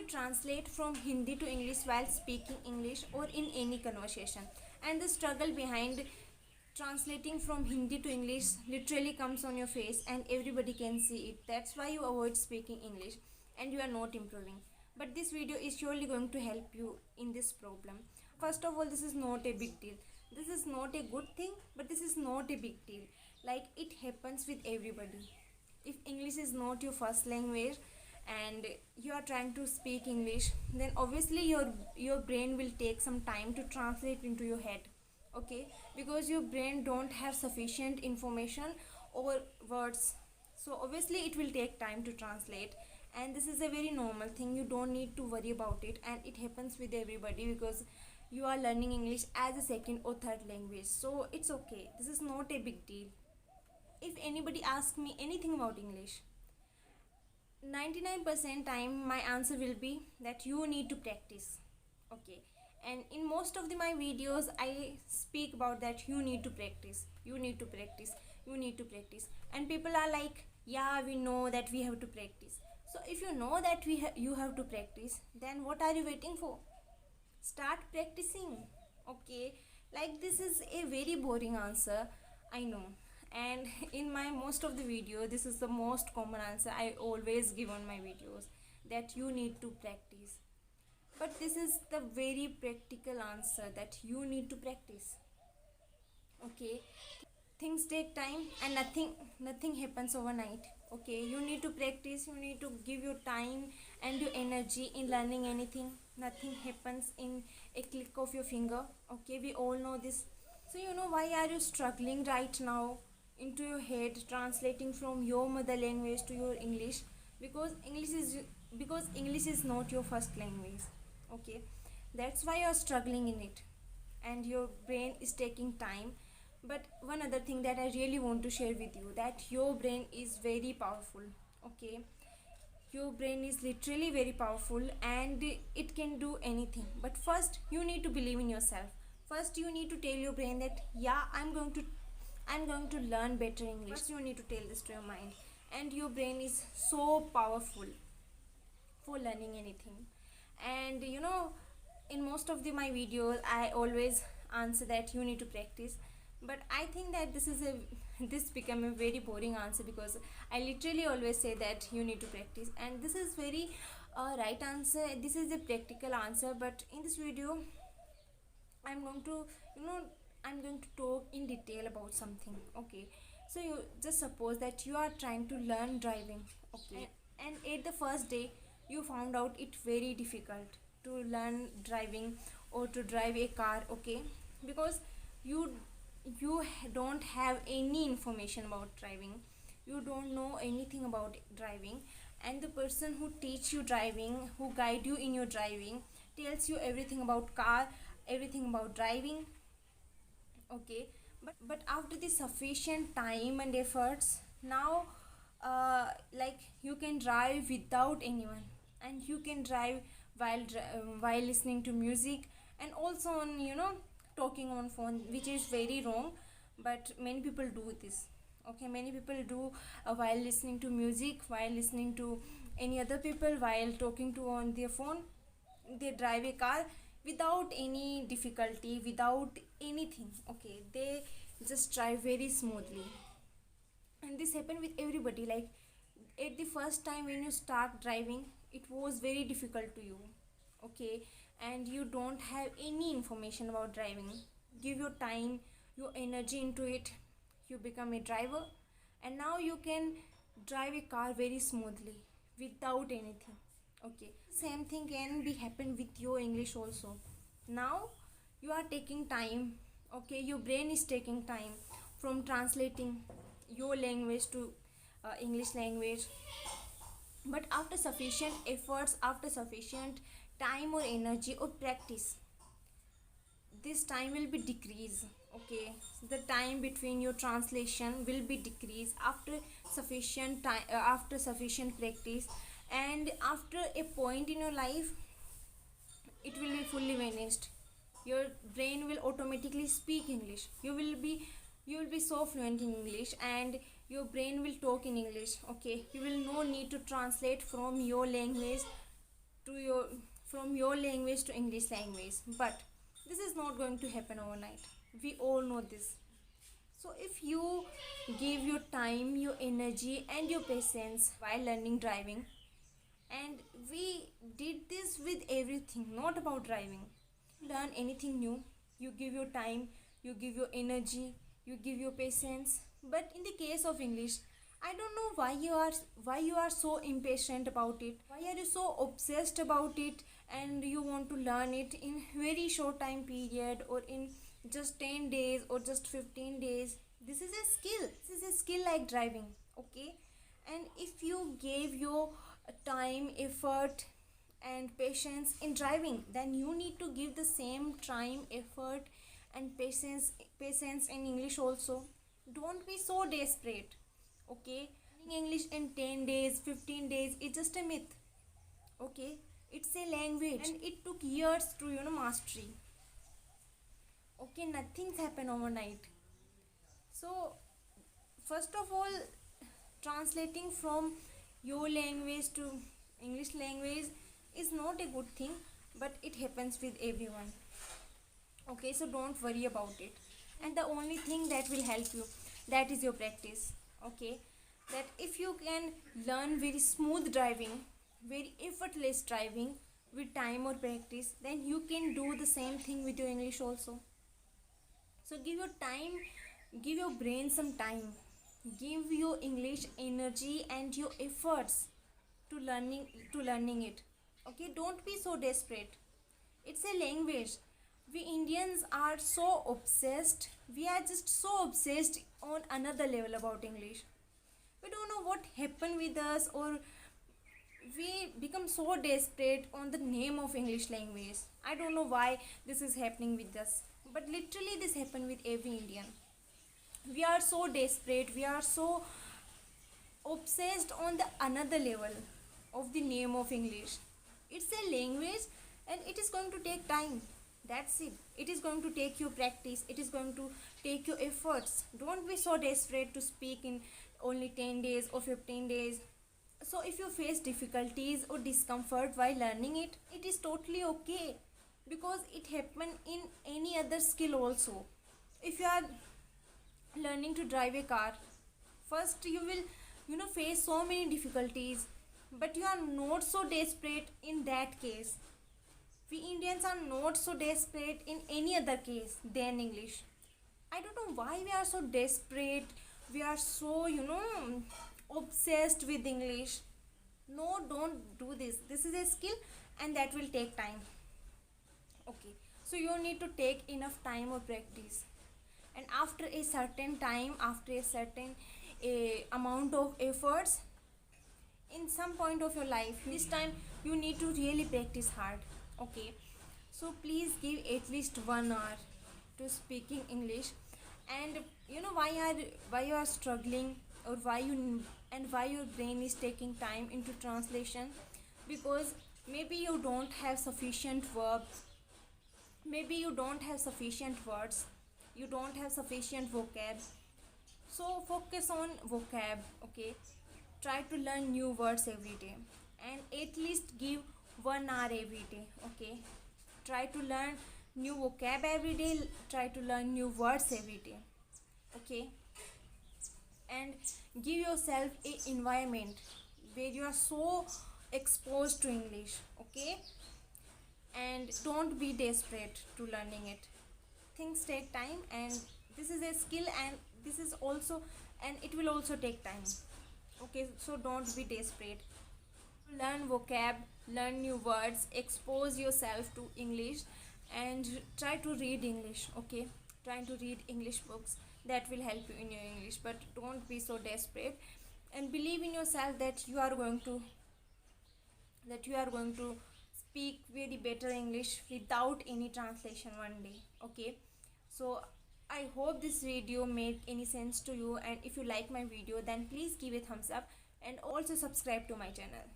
translate from Hindi to English while speaking English or in any conversation. And the struggle behind translating from Hindi to English literally comes on your face and everybody can see it. That's why you avoid speaking English and you are not improving. But this video is surely going to help you in this problem. First of all, this is not a big deal. This is not a good thing, but this is not a big deal. Like, it happens with everybody. If English is not your first language and you are trying to speak English, then obviously your brain will take some time to translate into your head. Okay, because your brain don't have sufficient information over words, so obviously it will take time to translate. And this is a very normal thing, you don't need to worry about it, and it happens with everybody because you are learning English as a second or third language, so it's okay. This is not a big deal. If anybody asks me anything about English, 99% time my answer will be that you need to practice. Okay, and in most of my videos I speak about that you need to practice, you need to practice, you need to practice. And people are like, yeah, we know that we have to practice. So if you know that you have to practice, then what are you waiting for? Start practicing. Okay, like, this is a very boring answer, I know. And in my most of the video, this is the most common answer I always give on my videos, that you need to practice. But this is the very practical answer, that you need to practice. Okay, things take time and nothing happens overnight. Okay, you need to practice, you need to give your time and your energy in learning anything. Nothing happens in a click of your finger. Okay, we all know this. So why are you struggling right now into your head translating from your mother language to your English? Because English is not your first language. Okay, that's why you're struggling in it and your brain is taking time. But one other thing that I really want to share with you, that your brain is very powerful. Okay, your brain is literally very powerful and it can do anything. But first you need to believe in yourself. First you need to tell your brain that, yeah, I'm going to learn better English. First you need to tell this to your mind. And your brain is so powerful for learning anything. And in most of my videos I always answer that you need to practice. But I think that this become a very boring answer, because I literally always say that you need to practice, and this is very right answer. This is a practical answer. But in this video I'm going to I'm going to talk in detail about something. Okay, so you just suppose that you are trying to learn driving. Okay, and at the first day you found out it very difficult to learn driving or to drive a car. Okay, because you don't have any information about driving, you don't know anything about driving, and the person who teach you driving, who guide you in your driving, tells you everything about car, everything about driving. Okay, but after the sufficient time and efforts, now like, you can drive without anyone, and you can drive while listening to music, and also on talking on phone, which is very wrong. But many people do this. Okay, many people do while listening to music, while listening to any other people, while talking to on their phone, they drive a car without any difficulty, without anything. Okay, they just drive very smoothly. And this happened with everybody. Like, at the first time when you start driving, it was very difficult to you. Okay, and you don't have any information about driving. Give your time, your energy into it, you become a driver, and now you can drive a car very smoothly without anything. Okay, same thing can be happen with your English also. Now you are taking time. Okay, your brain is taking time from translating your language to English language. But after sufficient efforts, after sufficient time or energy or practice, this time will be decreased. Okay, the time between your translation will be decreased after sufficient time, after sufficient practice. And after a point in your life, it will be fully vanished. Your brain will automatically speak English. You will be so fluent in English, and your brain will talk in English. Okay, you will no need to translate from your language to your from your language to English language, but this is not going to happen overnight. We all know this. So if you give your time, your energy and your patience while learning driving, and we did this with everything, not about driving. Learn anything new, you give your time, you give your energy, you give your patience. But in the case of English, I don't know why you are so impatient about it. Why are you so obsessed about it and you want to learn it in very short time period, or in just 10 days or just 15 days? This is a skill. This is a skill like driving, okay? And if you gave your time, effort and patience in driving, then you need to give the same time, effort and patience in English also. Don't be so desperate, okay? Learning English in 10 days, 15 days is just a myth, okay? It's a language and it took years to mastery, okay? Nothing's happened overnight. So first of all, translating from your language to English language is not a good thing, but it happens with everyone, okay? So don't worry about it. And the only thing that will help you, that is your practice, okay? That if you can learn very smooth driving, very effortless driving with time or practice, then you can do the same thing with your English also. So give your time, give your brain some time, give your English energy and your efforts to learning it, okay? Don't be so desperate. It's a language. We Indians are so obsessed. We are just so obsessed on another level about English. We don't know what happened with us, or we become so desperate on the name of English language. I don't know why this is happening with us, but literally this happened with every Indian. We are so desperate, we are so obsessed on the another level of the name of English. It's a language and it is going to take time. That's it. It is going to take your practice, it is going to take your efforts. Don't be so desperate to speak in only 10 days or 15 days. So if you face difficulties or discomfort while learning it, it is totally okay, because it happen in any other skill also. If you are learning to drive a car, first you will face so many difficulties, but you are not so desperate in that case. We Indians are not so desperate in any other case than English. I don't know why we are so desperate. We are so, obsessed with English. No, don't do this. This is a skill and that will take time. Okay. So you need to take enough time or practice. And after a certain time, after a certain amount of efforts, in some point of your life, this time you need to really practice hard, okay? So please give at least 1 hour to speaking English. And why you are struggling, or why your brain is taking time into translation, because maybe you don't have sufficient verbs, maybe you don't have sufficient words, you don't have sufficient vocab. So focus on vocab, okay? Try to learn new words every day, and at least give 1 hour every day, okay? Try to learn new vocab every day, try to learn new words every day, okay? And give yourself a environment where you are so exposed to English, okay? And don't be desperate to learning it. Things take time, and this is a skill, and this is also, and it will also take time, okay? So don't be desperate. Learn vocab, learn new words, expose yourself to English, and try to read English, okay? Try to read English books. That will help you in your English. But don't be so desperate, and believe in yourself that you are going to speak very better English without any translation one day, okay? So I hope this video made any sense to you, and if you like my video, then please give a thumbs up and also subscribe to my channel.